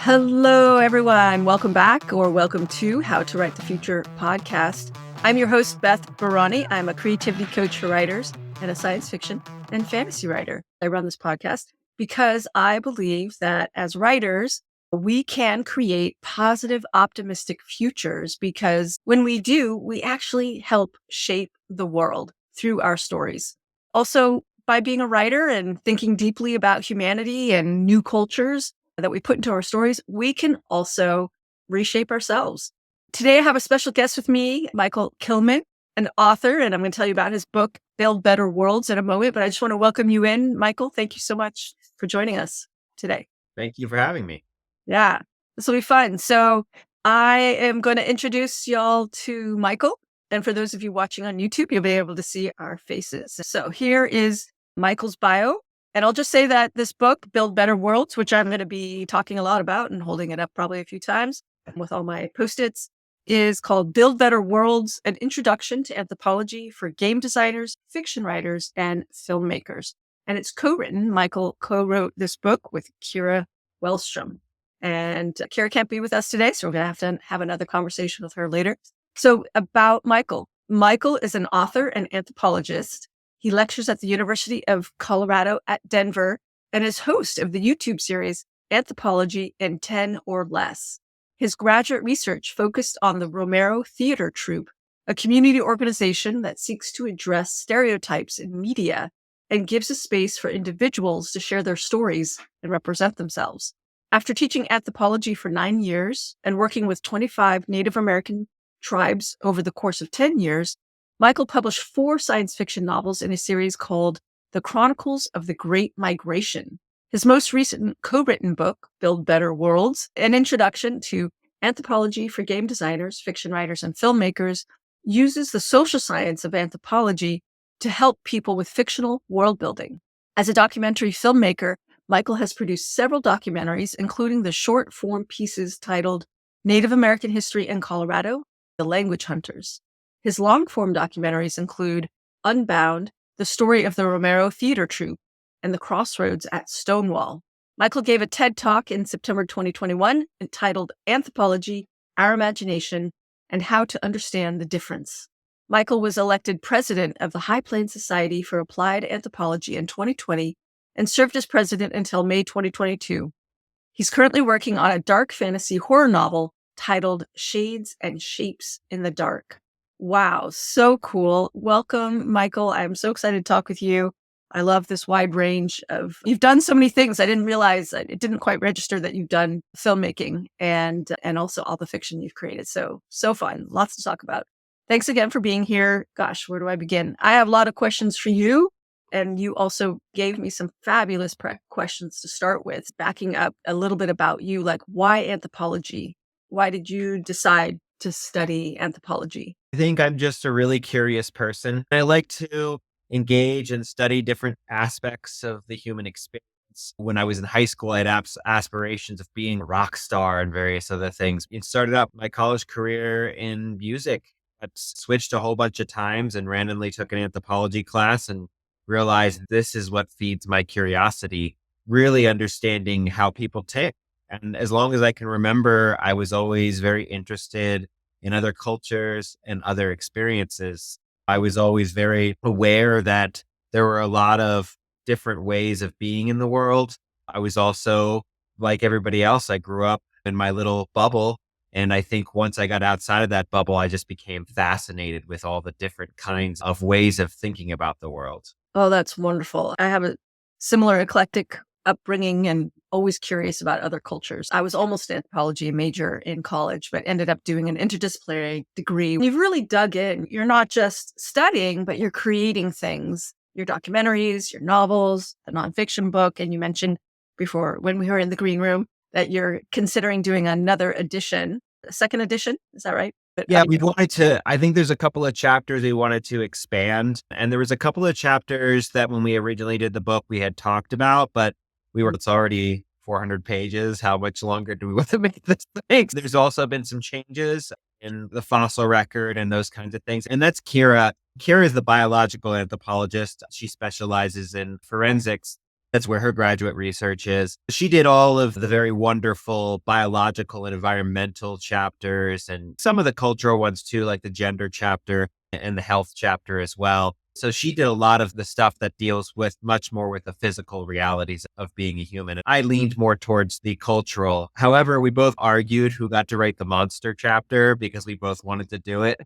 Hello, everyone. Welcome back or welcome to How to Write the Future podcast. I'm your host, Beth Barany. I'm a creativity coach for writers and a science fiction and fantasy writer. I run this podcast because I believe that as writers, we can create positive, optimistic futures because when we do, we actually help shape the world through our stories. Also, by being a writer and thinking deeply about humanity and new cultures that we put into our stories, we can also reshape ourselves. Today, I have a special guest with me, Michael Kilman, an author, and I'm going to tell you about his book, Build Better Worlds, in a moment. But I just want to welcome you in, Michael. Thank you so much for joining us today. Thank you for having me. Yeah, this will be fun. So I am going to introduce y'all to Michael. And for those of you watching on YouTube, you'll be able to see our faces. So here is Michael's bio. And I'll just say that this book, Build Better Worlds, which I'm going to be talking a lot about and holding it up probably a few times with all my Post-its, is called Build Better Worlds, an introduction to anthropology for game designers, fiction writers, and filmmakers. And it's co-written. Michael co-wrote this book with Kyra Wellstrom. And Kyra can't be with us today, so we're going to have another conversation with her later. So about Michael. Michael is an author and anthropologist. He lectures at the University of Colorado at Denver and is host of the YouTube series Anthropology in 10 or Less. His graduate research focused on the Romero Theater Troupe, a community organization that seeks to address stereotypes in media and gives a space for individuals to share their stories and represent themselves. After teaching anthropology for 9 years and working with 25 Native American tribes over the course of 10 years, Michael published 4 science fiction novels in a series called The Chronicles of the Great Migration. His most recent co-written book, Build Better Worlds, an introduction to anthropology for game designers, fiction writers, and filmmakers, uses the social science of anthropology to help people with fictional world building. As a documentary filmmaker, Michael has produced several documentaries, including the short form pieces titled Native American History in Colorado, The Language Hunters. His long-form documentaries include Unbound, the story of the Romero Theater Troupe, and The Crossroads at Stonewall. Michael gave a TED Talk in September 2021 entitled Anthropology, Our Imagination, and How to Understand the Difference. Michael was elected president of the High Plains Society for Applied Anthropology in 2020 and served as president until May 2022. He's currently working on a dark fantasy horror novel titled Shades and Shapes in the Dark. Wow, so cool. Welcome, Michael. I'm so excited to talk with you. I love this wide range of, you've done so many things. I didn't realize, it didn't quite register that you've done filmmaking and also all the fiction you've created. So fun. Lots to talk about. Thanks again for being here. Gosh, where do I begin? I have a lot of questions for you. And you also gave me some fabulous questions to start with, backing up a little bit about you, like why anthropology? Why did you decide to study anthropology? I think I'm just a really curious person. I like to engage and study different aspects of the human experience. When I was in high school, I had aspirations of being a rock star and various other things. It started out my college career in music. I switched a whole bunch of times and randomly took an anthropology class and realized this is what feeds my curiosity, really understanding how people tick. And as long as I can remember, I was always very interested in other cultures and other experiences. I was always very aware that there were a lot of different ways of being in the world. I was also, like everybody else, I grew up in my little bubble. And I think once I got outside of that bubble, I just became fascinated with all the different kinds of ways of thinking about the world. Oh, that's wonderful. I have a similar eclectic upbringing and always curious about other cultures. I was almost an anthropology major in college, but ended up doing an interdisciplinary degree. You've really dug in. You're not just studying, but you're creating things, your documentaries, your novels, the nonfiction book. And you mentioned before when we were in the green room that you're considering doing another edition, a second edition. Is that right? But, Yeah, we wanted to, I think there's a couple of chapters we wanted to expand. And there was a couple of chapters that when we originally did the book, we had talked about, but it's already 400 pages. How much longer do we want to make this thing? There's also been some changes in the fossil record and those kinds of things. And that's Kyra. Kyra is the biological anthropologist. She specializes in forensics. That's where her graduate research is. She did all of the very wonderful biological and environmental chapters and some of the cultural ones too, like the gender chapter and the health chapter as well. So she did a lot of the stuff that deals with much more with the physical realities of being a human. I leaned more towards the cultural. However, we both argued who got to write the monster chapter because we both wanted to do it.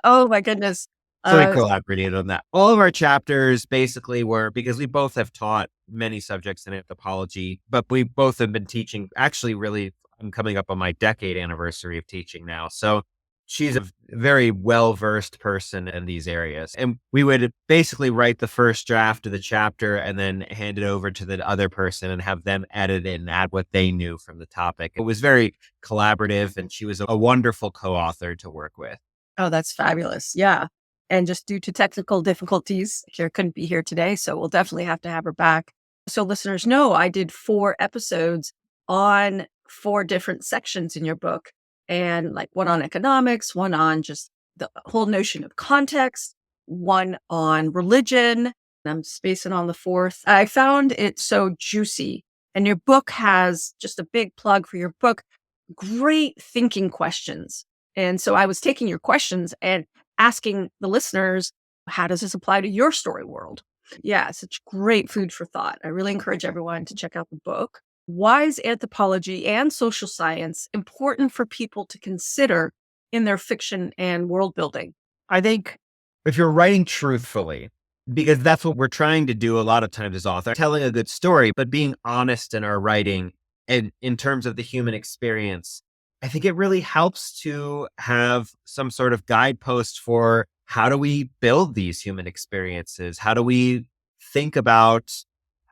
Oh my goodness. So we Uh, collaborated on that. All of our chapters basically were because we both have taught many subjects in anthropology, but we both have been teaching. Actually, really, I'm coming up on my decade anniversary of teaching now. So she's a very well versed person in these areas. And we would basically write the first draft of the chapter and then hand it over to the other person and have them edit it and add what they knew from the topic. It was very collaborative, and she was a wonderful co author to work with. oh, that's fabulous. Yeah. And just due to technical difficulties, Kyra couldn't be here today. So we'll definitely have to have her back. So listeners know I did 4 episodes on 4 different sections in your book, and like one on economics, one on just the whole notion of context, one on religion. I'm spacing on the 4th. I found it so juicy. And your book has, just a big plug for your book, great thinking questions. And so I was taking your questions and asking the listeners, how does this apply to your story world? Yeah, such great food for thought. I really encourage everyone to check out the book. Why is anthropology and social science important for people to consider in their fiction and world building? I think if you're writing truthfully, because that's what we're trying to do a lot of times as authors, telling a good story, but being honest in our writing and in terms of the human experience, I think it really helps to have some sort of guidepost for how do we build these human experiences? How do we think about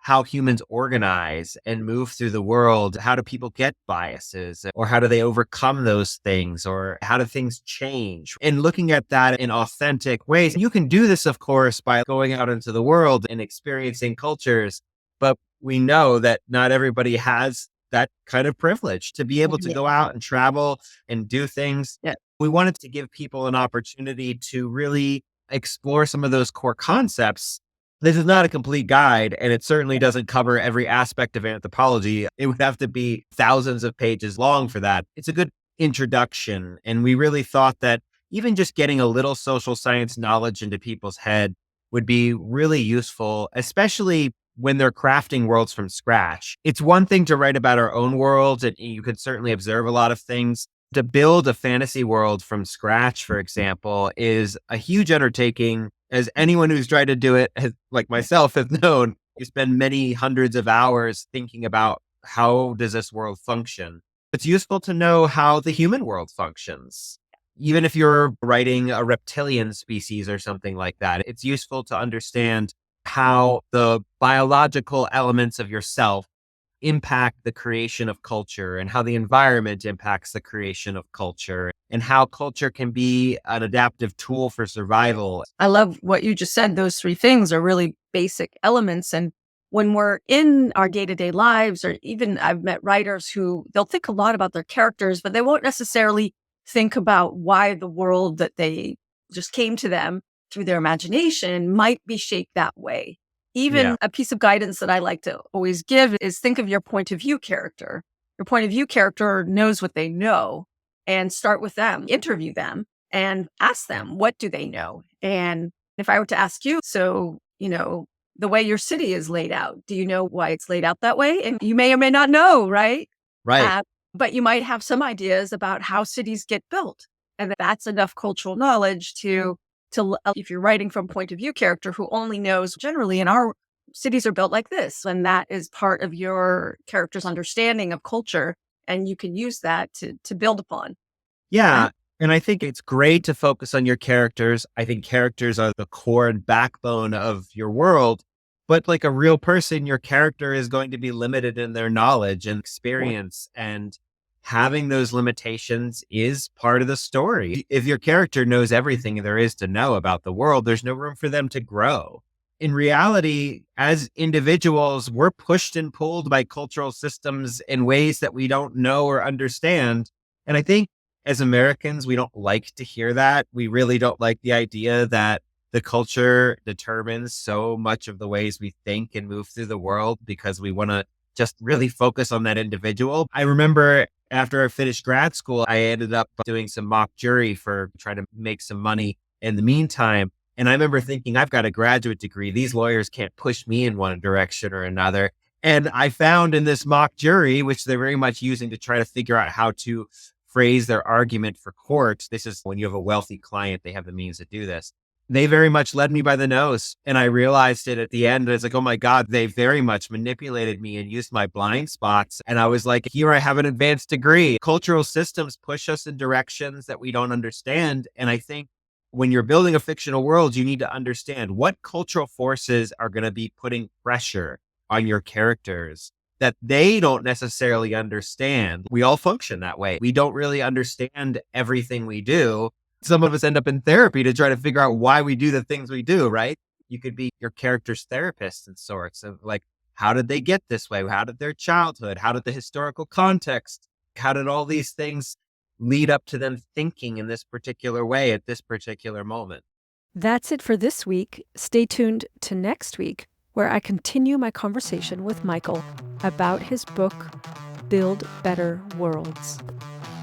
how humans organize and move through the world? How do people get biases, or how do they overcome those things, or how do things change? And looking at that in authentic ways. You can do this, of course, by going out into the world and experiencing cultures, but we know that not everybody has that kind of privilege to be able to Yeah. go out and travel and do things. Yeah. We wanted to give people an opportunity to really explore some of those core concepts. This is not a complete guide, and it certainly doesn't cover every aspect of anthropology. It would have to be thousands of pages long for that. It's a good introduction. And we really thought that even just getting a little social science knowledge into people's head would be really useful, especially when they're crafting worlds from scratch. It's one thing to write about our own world, and you can certainly observe a lot of things. To build a fantasy world from scratch, for example, is a huge undertaking. As anyone who's tried to do it, like myself, has known, you spend many hundreds of hours thinking about how does this world function. It's useful to know how the human world functions. Even if you're writing a reptilian species or something like that, it's useful to understand how the biological elements of yourself impact the creation of culture, and how the environment impacts the creation of culture, and how culture can be an adaptive tool for survival. I love what you just said. Those 3 things are really basic elements. And when we're in our day-to-day lives, or even I've met writers who they'll think a lot about their characters, but they won't necessarily think about why the world that they just came to them through their imagination might be shaped that way. Yeah. Even a piece of guidance that I like to always give is think of your point of view character. Your point of view character knows what they know, and start with them, interview them and ask them, what do they know? And if I were to ask you, so, the way your city is laid out, do you know why it's laid out that way? And you may or may not know, right? Right. But you might have some ideas about how cities get built. And that's enough cultural knowledge if you're writing from point of view character who only knows generally in our cities are built like this, and that is part of your character's understanding of culture, and you can use that to build upon. Yeah. And I think it's great to focus on your characters. I think characters are the core and backbone of your world. But like a real person, your character is going to be limited in their knowledge and experience. And having those limitations is part of the story. If your character knows everything there is to know about the world, there's no room for them to grow. In reality, as individuals, we're pushed and pulled by cultural systems in ways that we don't know or understand. And I think as Americans, we don't like to hear that. We really don't like the idea that the culture determines so much of the ways we think and move through the world because we want to just really focus on that individual. I remember after I finished grad school, I ended up doing some mock jury for trying to make some money in the meantime. And I remember thinking, I've got a graduate degree. These lawyers can't push me in one direction or another. And I found in this mock jury, which they're very much using to try to figure out how to phrase their argument for court. This is when you have a wealthy client, they have the means to do this. They very much led me by the nose. And I realized it at the end. I was like, oh my God, they very much manipulated me and used my blind spots. And I was like, here I have an advanced degree. Cultural systems push us in directions that we don't understand. And I think when you're building a fictional world, you need to understand what cultural forces are going to be putting pressure on your characters that they don't necessarily understand. We all function that way. We don't really understand everything we do. Some of us end up in therapy to try to figure out why we do the things we do, right? You could be your character's therapist in sorts of like, how did they get this way? How did their childhood? How did the historical context? How did all these things lead up to them thinking in this particular way at this particular moment? That's it for this week. Stay tuned to next week, where I continue my conversation with Michael about his book, Build Better Worlds.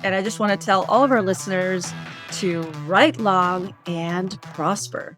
And I just want to tell all of our listeners to write long and prosper.